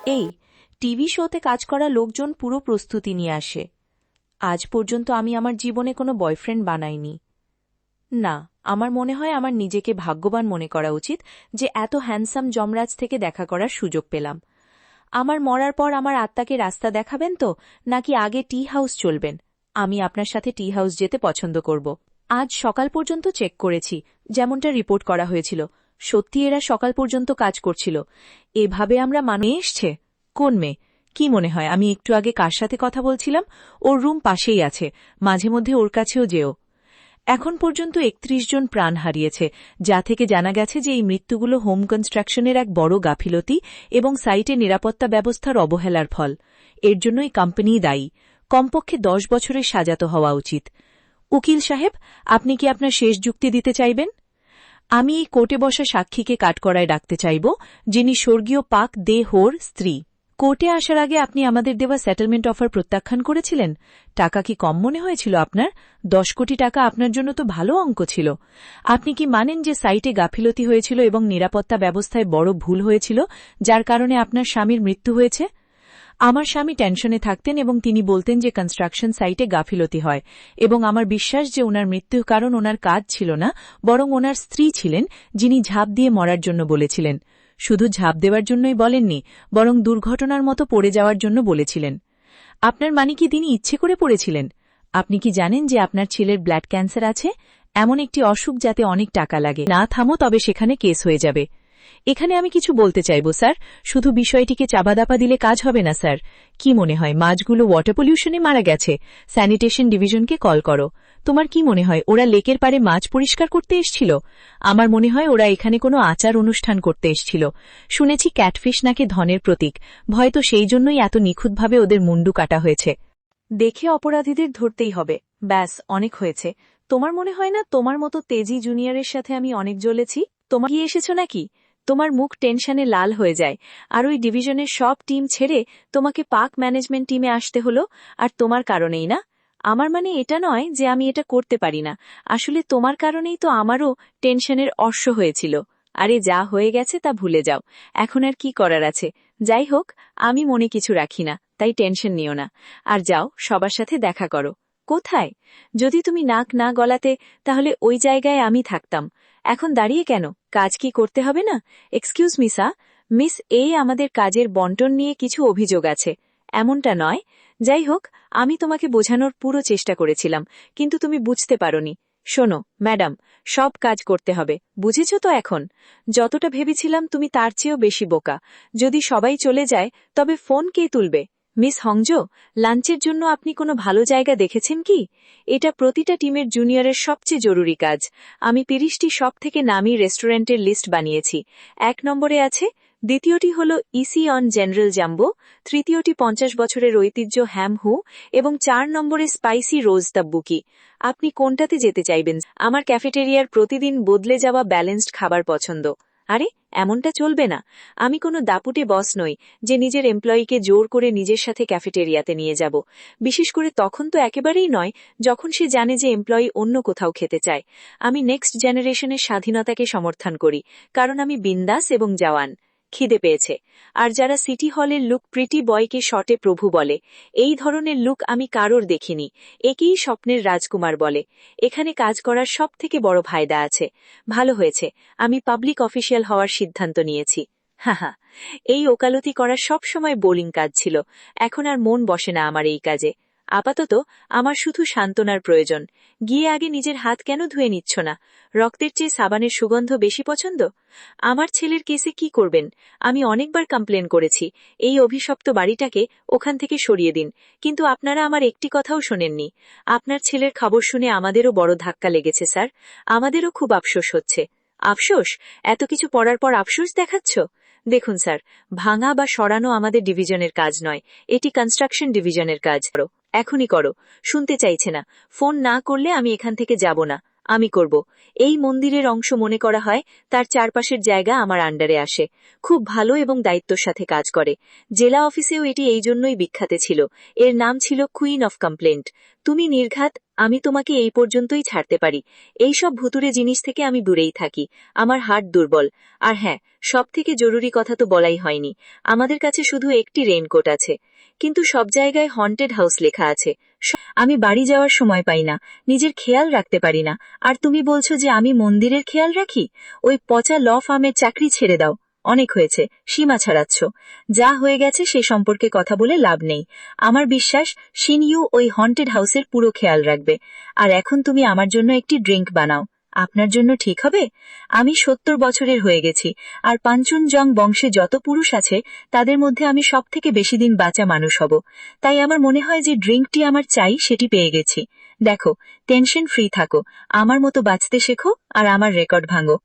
এই টিভি শোতে কাজ করা লোকজন পুরো প্রস্তুতি নিয়ে আসে। আজ পর্যন্ত আমি আমার জীবনে কোনো বয়ফ্রেন্ড বানাইনি। না, আমার মনে হয় আমার নিজেকে ভাগ্যবান মনে করা উচিত যে এত হ্যান্ডসাম যমরাজ থেকে দেখা করার সুযোগ পেলাম। আমার মরার পর আমার আত্মাকে রাস্তা দেখাবেন তো, নাকি আগে টি হাউস চলবেন? আমি আপনার সাথে টি হাউস যেতে পছন্দ করব। আজ সকাল পর্যন্ত চেক করেছি, যেমনটা রিপোর্ট করা হয়েছিল। সত্যি এরা সকাল পর্যন্ত কাজ করছিল। এভাবে আমরা মেয়ে এসছে? কোন মেয়ে? কি মনে হয় আমি একটু আগে কার সাথে কথা বলছিলাম? ওর রুম পাশেই আছে, মাঝে মধ্যে ওর কাছেও যেও। এখন পর্যন্ত ৩১ জন প্রাণ হারিয়েছে, যা থেকে জানা গেছে যে এই মৃত্যুগুলো হোম কনস্ট্রাকশনের এক বড় গাফিলতি এবং সাইটে নিরাপত্তা ব্যবস্থার অবহেলার ফল। এর জন্যই কোম্পানিই দায়ী। কমপক্ষে ১০ বছরের সাজাতে হওয়া উচিত। উকিল সাহেব, আপনি কি আপনার শেষ যুক্তি দিতে চাইবেন? আমি এই কোর্টে বসা সাক্ষীকে কাঠগড়ায় ডাকতে চাইব, যিনি স্বর্গীয় পাক দে হোর স্ত্রী। কোর্টে আসার আগে আপনি আমাদের দেওয়া সেটেলমেন্ট অফার প্রত্যাখ্যান করেছিলেন। টাকা কি কম মনে হয়েছিল আপনার? ১০ কোটি টাকা আপনার জন্য তো ভালো অঙ্ক ছিল। আপনি কি মানেন যে সাইটে গাফিলতি হয়েছিল এবং নিরাপত্তা ব্যবস্থায় বড় ভুল হয়েছিল, যার কারণে আপনার স্বামীর মৃত্যু হয়েছে? আমার স্বামী টেনশনে থাকতেন এবং তিনি বলতেন যে কনস্ট্রাকশন সাইটে গাফিলতি হয়, এবং আমার বিশ্বাস যে ওনার মৃত্যুর কারণ ওনার কাজ ছিল না, বরং ওনার স্ত্রী ছিলেন, যিনি ঝাঁপ দিয়ে মরার জন্য বলেছিলেন। শুধু ঝাঁপ দেওয়ার জন্যই বলেননি, বরং দুর্ঘটনার মতো পড়ে যাওয়ার জন্য বলেছিলেন। আপনার মানে কি তিনি ইচ্ছে করে পড়েছিলেন? আপনি কি জানেন যে আপনার ছেলের ব্লাড ক্যান্সার আছে, এমন একটি অসুখ যাতে অনেক টাকা লাগে? না থামো, তবে সেখানে কেস হয়ে যাবে। এখানে আমি কিছু বলতে চাইব স্যার, শুধু বিষয়টিকে চাপাদাপা দিলে কাজ হবে না স্যার। কি মনে হয় মাছগুলো ওয়াটার পলিউশনে মারা গেছে? স্যানিটেশন ডিভিশনকে কল করো। তোমার কি মনে হয় ওরা লেকের পাড়ে মাছ পরিষ্কার করতে এসেছিল? আমার মনে হয় ওরা এখানে কোনো আচার অনুষ্ঠান করতে এসেছিল। শুনেছি ক্যাটফিশ নাকি ধনের প্রতীক, হয়তো সেই জন্যই এত নিখুঁতভাবে ওদের মুন্ডু কাটা হয়েছে। দেখে অপরাধীদের ধরতেই হবে। ব্যাস, অনেক হয়েছে। তোমার মনে হয় না তোমার মতো তেজি জুনিয়রের সাথে আমি অনেক জ্বলেছি? তোমার কি এসেছ নাকি? তোমার মুখ টেনশনে লাল হয়ে যায়, আর ওই ডিভিশনের সব টিম ছেড়ে তোমাকে পাক ম্যানেজমেন্ট টিমে আসতে হলো, আর তোমার কারণেই না? আমার মানে এটা নয় যে আমি এটা করতে পারি না, আসলে তোমার কারণেই তো আমারও টেনশনের অশ্ব হয়েছিল। আরে যা হয়ে গেছে তা ভুলে যাও, এখন আর কি করার আছে? যাই হোক, আমি মনে কিছু রাখি না, তাই টেনশন নিও না। আর যাও, সবার সাথে দেখা করো। কোথায়? যদি তুমি নাক না গলাতে, তাহলে ওই জায়গায় আমি থাকতাম। এখন দাঁড়িয়ে কেন? কাজ কি করতে হবে না? এক্সকিউজ মি স্যার, মিস আমাদের কাজের বন্টন নিয়ে কিছু অভিযোগ আছে। এমনটা নয়। যাই হোক, আমি তোমাকে বোঝানোর পুরো চেষ্টা করেছিলাম, কিন্তু তুমি বুঝতে পারোনি। শোনো ম্যাডাম, সব কাজ করতে হবে, বুঝেছ তো এখন? যতটা ভেবেছিলাম তুমি তার চেয়েও বেশি বোকা। যদি সবাই চলে যায়, তবে ফোন কে তুলবে? মিস হংজো, লাঞ্চের জন্য আপনি কোনো ভালো জায়গা দেখেছেন কি? এটা প্রতিটা টিমের জুনিয়রের সবচেয়ে জরুরি কাজ। আমি ৩০টি সব থেকে নামী রেস্টুরেন্টের লিস্ট বানিয়েছি। ১ নম্বরে আছে, দ্বিতীয়টি হল ইসি অন জেনারেল জাম্বো, তৃতীয়টি ৫০ বছরের ঐতিহ্য হ্যাম হু, এবং ৪ নম্বরে স্পাইসি রোজ তাব্বুকি। আপনি কোনটাতে যেতে চাইবেন? আমার ক্যাফেটেরিয়ার প্রতিদিন বদলে যাওয়া ব্যালেন্সড খাবার পছন্দ। আরে এমনটা চলবে না। আমি কোনো দাপুটে বস নই যে নিজের এমপ্লয়িকে জোর করে নিজের সাথে ক্যাফেটেরিয়াতে নিয়ে যাব। বিশেষ করে তখন তো একেবারেই নয়, যখন সে জানে যে এমপ্লয়ি অন্য কোথাও খেতে চায়। আমি নেক্সট জেনারেশনের স্বাধীনতাকে সমর্থন করি, কারণ আমি বিন্দাস এবং জওয়ান। খিদে পেয়েছে। আর যারা সিটি হলের লুক প্রিটি বয়কে শটে প্রভু বলে, এই ধরনের লুক আমি কারোর দেখিনি। একেই স্বপ্নের রাজকুমার বলে। এখানে কাজ করার সব থেকে বড় ফায়দা আছে। ভালো হয়েছে আমি পাবলিক অফিসিয়াল হওয়ার সিদ্ধান্ত নিয়েছি। হা, এই ওকালতি করার সব সময় বোরিং কাজ ছিল। এখন আর মন বসে না আমার এই কাজে। আপাতত আমার শুধু সান্ত্বনার প্রয়োজন। গিয়ে আগে নিজের হাত কেন ধুয়ে নিচ্ছ না? রক্তের চেয়ে সাবানের সুগন্ধ বেশি পছন্দ? আমার ছেলের কেসে কি করবেন? আমি অনেকবার কমপ্লেন করেছি, এই অভিশপ্ত বাড়িটাকে ওখান থেকে সরিয়ে দিন, কিন্তু আপনারা আমার একটি কথাও শোনেননি। আপনার ছেলের খবর শুনে আমাদেরও বড় ধাক্কা লেগেছে স্যার। আমাদেরও খুব আফসোস হচ্ছে। আফসোস? এত কিছু পড়ার পর আফসোস দেখাচ্ছ? দেখুন স্যার, ভাঙা বা সরানো আমাদের ডিভিশনের কাজ নয়, এটি কনস্ট্রাকশন ডিভিশনের কাজ। এখনই করো। শুনতে চাইছে না। ফোন না করলে আমি এখান থেকে যাব না। আমি করব। এই মন্দিরের অংশ মনে করা হয়, তার চারপাশের জায়গা আমার আন্ডারে আসে। খুব ভালো এবং দায়িত্বর সাথে কাজ করে। জেলা অফিসেও এটি এই জন্যই বিখ্যাত ছিল। এর নাম ছিল কুইন অফ কমপ্লেন্ট। তুমি নির্ঘাত আমি তোমাকে এই পর্যন্তই ছাড়তে পারি। এই সব ভুতুরে জিনিস থেকে আমি দূরেই থাকি। আমার হার্ট দুর্বল। আর হ্যাঁ, সবথেকে জরুরি কথা তো বলাই হয়নি, আমাদের কাছে শুধু একটি রেইনকোট আছে, কিন্তু সব জায়গায় হন্টেড হাউস লেখা আছে। আমি বাড়ি যাওয়ার সময় পাই না, নিজের খেয়াল রাখতে পারি না। আর তুমি বলছো যে আমি মন্দিরের খেয়াল রাখি? ওই পচা ল ফার্মের চাকরি ছেড়ে দাও। অনেক হয়েছে, সীমা ছাড়াচ্ছ। যা হয়ে গেছে সে সম্পর্কে কথা বলে লাভ নেই। আমার বিশ্বাস শিনইউ ওই হন্টেড হাউসের পুরো খেয়াল রাখবে। আর এখন তুমি আমার জন্য একটি ড্রিঙ্ক বানাও। আপনার জন্য ঠিক হবে? আমি 70 বছরের হয়ে গেছি, আর পাঞ্চুনজং বংশে যত পুরুষ আছে তাদের মধ্যে আমি সবথেকে বেশি দিন বাঁচা মানুষ হব। তাই আমার মনে হয় যে ড্রিঙ্কটি আমার চাই সেটি পেয়ে গেছি। দেখো, টেনশন ফ্রি থাকো, আমার মতো বাঁচতে শেখো, আর আমার রেকর্ড ভাঙো।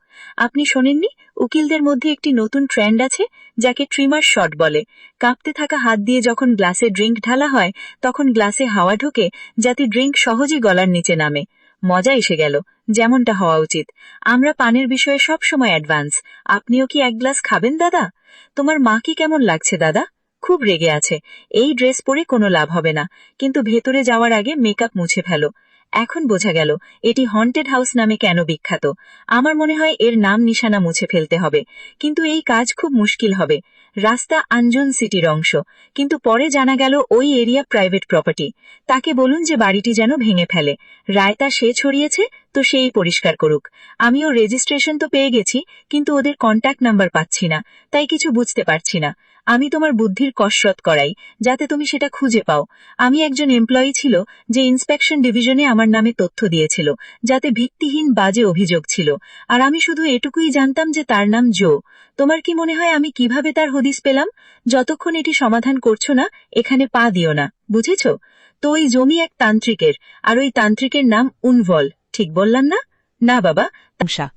আপনি শোনেননি, উকিলদের মধ্যে একটি নতুন ট্রেন্ড আছে যাকে ট্রিমার শট বলে। কাঁপতে থাকা হাত দিয়ে যখন গ্লাসে ড্রিঙ্ক ঢালা হয় তখন গ্লাসে হাওয়া ঢোকে, যাতে ড্রিঙ্ক সহজেই গলার নিচে নামে। মজা এসে গেল, যেমনটা হওয়া উচিত। আমরা পানের বিষয়ে সব সময় অ্যাডভান্স। আপনিও কি এক গ্লাস খাবেন দাদা? তোমার মা কি কেমন লাগছে দাদা? খুব রেগে আছে। এই ড্রেস পরে কোনো লাভ হবে না, কিন্তু ভেতরে যাওয়ার আগে মেকআপ মুছে ফেলো। এখন বোঝা গেল এটি হন্টেড হাউস নামে কেন বিখ্যাত। আমার মনে হয় এর নাম নিশানা মুছে ফেলতে হবে, কিন্তু এই কাজ খুব মুশকিল হবে। রাস্তা আঞ্জন সিটির অংশ, কিন্তু পরে জানা গেল ওই এরিয়া প্রাইভেট প্রপার্টি। তাকে বলুন যে বাড়িটি যেন ভেঙে ফেলে। রায়তা সে ছড়িয়েছে, তো সেই পরিষ্কার করুক। আমিও রেজিস্ট্রেশন তো পেয়ে গেছি, কিন্তু ওদের কন্ট্যাক্ট নাম্বার পাচ্ছি না, তাই কিছু বুঝতে পারছি না। আমি তোমার বুদ্ধির কসরত করাই, যাতে তুমি সেটা খুঁজে পাও। আমি একজন এমপ্লয়ি ছিল যে ইন্সপেকশন ডিভিশনে আমার নামে তথ্য দিয়েছিল, যাতে ভিত্তিহীন বাজে অভিযোগ ছিল। আর আমি শুধু এটুকুই জানতাম যে তার নাম জো। তোমার কি মনে হয় আমি কিভাবে তার হদিস পেলাম? যতক্ষণ এটি সমাধান করছো না, এখানে পা দিও না, বুঝেছ? তো ওই জমি এক তান্ত্রিকের, আর ওই তান্ত্রিকের নাম উনভল। ঠিক বললাম না? না বাবা।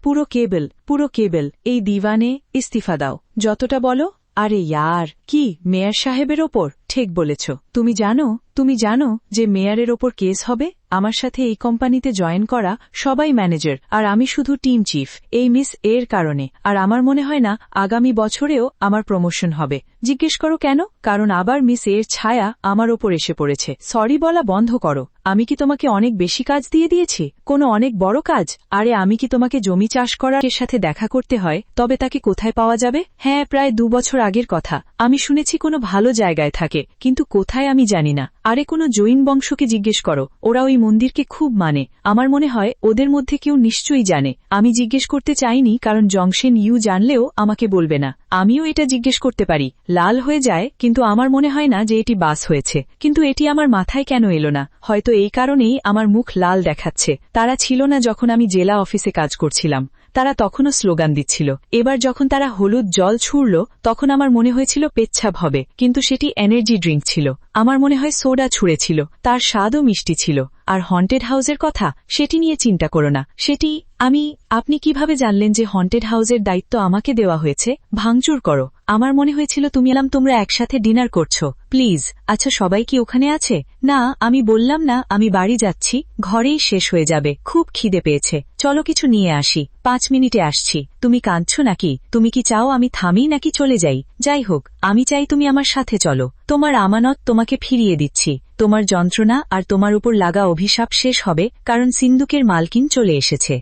পুরো কেবল এই দিওয়ানে ইস্তিফা দাও, যতটা বলো। আরে ইয়ার, কি মেয়র সাহেবের ওপর? ঠিক বলেছ। তুমি জানো যে মেয়রের ওপর কেস হবে। আমার সাথে এই কোম্পানিতে জয়েন করা সবাই ম্যানেজার, আর আমি শুধু টিম চিফ, এই মিস এর কারণে। আর আমার মনে হয় না আগামী বছরেও আমার প্রমোশন হবে। জিজ্ঞেস করো কেন? কারণ আবার মিস এর ছায়া আমার ওপর এসে পড়েছে। সরি বলা বন্ধ করো। আমি কি তোমাকে অনেক বেশি কাজ দিয়ে দিয়েছি? কোনো অনেক বড় কাজ? আরে আমি কি তোমাকে জমি চাষ করার এর সাথে দেখা করতে হয়? তবে তাকে কোথায় পাওয়া যাবে? হ্যাঁ, প্রায় 2 বছর আগের কথা। আমি শুনেছি কোনো ভালো জায়গায় থাকে, কিন্তু কোথায় আমি জানি না। আরে কোনো জৈন বংশকে জিজ্ঞেস করো, ওরা ওই মন্দিরকে খুব মানে। আমার মনে হয় ওদের মধ্যে কেউ নিশ্চয়ই জানে। আমি জিজ্ঞেস করতে চাইনি, কারণ জংশেন ইউ জানলেও আমাকে বলবে না। আমিও এটা জিজ্ঞেস করতে পারি। লাল হয়ে যায়, কিন্তু আমার মনে হয় না যে এটি বাস হয়েছে। কিন্তু এটি আমার মাথায় কেন এলো না? হয়তো এই কারণেই আমার মুখ লাল দেখাচ্ছে। তারা ছিল না যখন আমি জেলা অফিসে কাজ করছিলাম। তারা তখনও স্লোগান দিচ্ছিল। এবার যখন তারা হলুদ জল ছুড়ল, তখন আমার মনে হয়েছিল পেচ্ছাপ হবে, কিন্তু সেটি এনার্জি ড্রিঙ্ক ছিল। আমার মনে হয় সোডা ছুঁড়েছিল, তার স্বাদও মিষ্টি ছিল। আর হন্টেড হাউসের কথা, সেটি নিয়ে চিন্তা করো না। আপনি কিভাবে জানলেন যে হন্টেড হাউসের দায়িত্ব আমাকে দেওয়া হয়েছে? ভাঙচুর করো। আমার মনে হয়েছিল তোমরা একসাথে ডিনার করছো। প্লিজ। আচ্ছা, সবাই কি ওখানে আছে? না, আমি বললাম না আমি বাড়ি যাচ্ছি, ঘরেই শেষ হয়ে যাবে। খুব খিদে পেয়েছে, চলো কিছু নিয়ে আসি। 5 মিনিটে আসছি। তুমি কাঁদছো নাকি? তুমি কি চাও আমি থামি নাকি চলে যাই? যাই হোক, আমি চাই তুমি আমার সাথে চলো। তোমার আমানত তোমাকে ফিরিয়ে দিচ্ছি। তোমার যন্ত্রণা আর তোমার উপর লাগা অভিশাপ শেষ হবে, কারণ সিন্দুকের মালকিন চলে এসেছে।